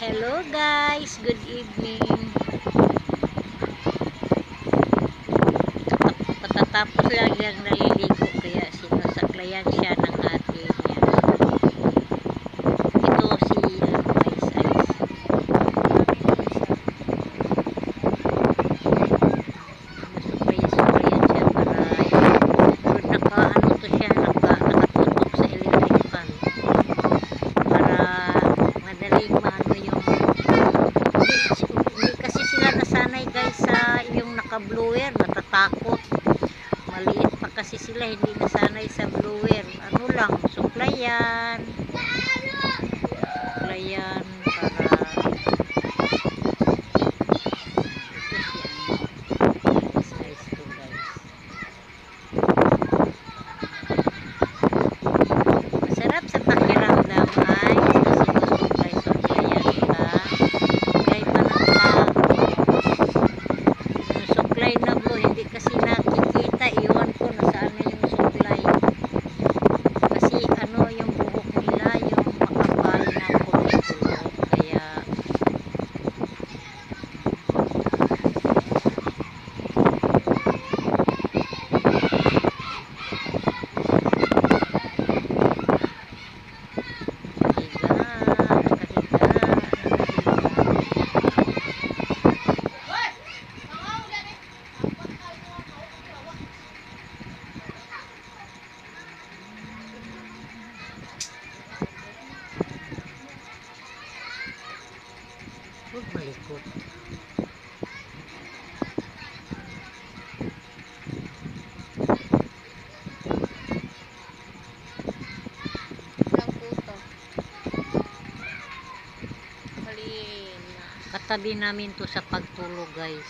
Hello guys, good evening. Patatapos lang yung naliligo kaya sinusaklayan siya ng ate niya. Ito si Ice Ice. Nasuprayan siya para naka to siya, nakatutok sa electric fan para madaling maano yung hindi kasi sila nasanay guys sa yung naka-blower, natatakot. Maliit pa kasi sila, hindi nasanay sa blower. Ano lang, suklayan para size to guys. Masarap sa pakiramdam ay sinusuklay-suklayan ka kahit pa ng yung suklay na bro, hindi kasi nakikita. Iwan ko nasaan na yung suklay kasi ano yung buhok nila, yung makapal na kulay-kulay kaya huwag malikot. Katabi namin to sa pagtulog guys,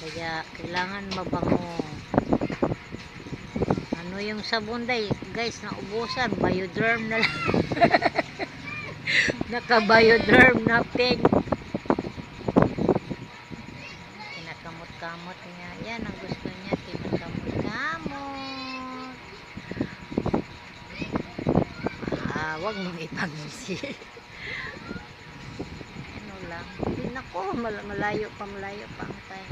kaya kailangan mabango. Ano yung sabon guys, naubusan, Bioderm na lang. Naka Bioderm na pink. Kinakamot-kamot niya, yan ang gusto niya, kinakamot-kamot. Wag mong ipangisi. Ano lang, nako, malayo pa ang time.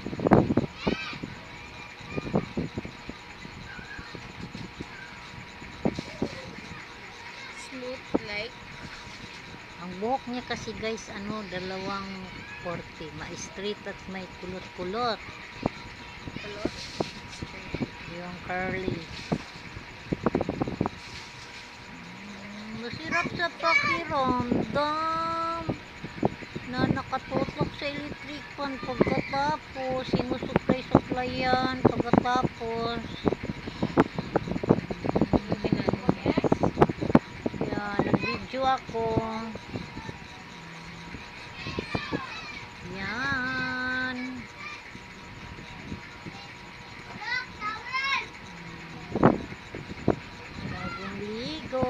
Smooth like Ang buhok niya kasi guys, dalawang korte, ma-straight at may kulot-kulot. Yung curly. Masirap sa pakiramdam na nakatutok sa electric fan pagkatapos sinusuklay-suklayan pagkatapos. Yan, nag-video ako. Yan. Bagong ligo.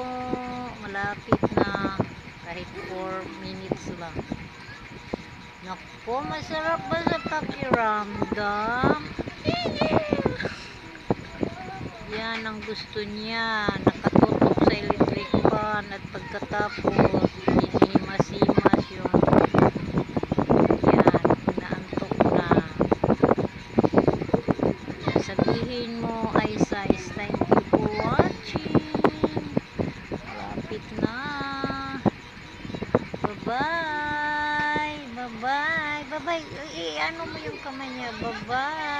Malapit na. Kahit 4 minutes lang. Naku, masarap ba sa pakiramdam? Yan ang gusto niya. Nakatutok sa electric fan at pagkatapos hinihimas-himas yung yan, inaantok na. Sabihin mo ay size. Thank you for watching. Malapit na. Bye-bye. Bye-bye. Bye-bye. Ano mo yung kamay niya? Bye-bye.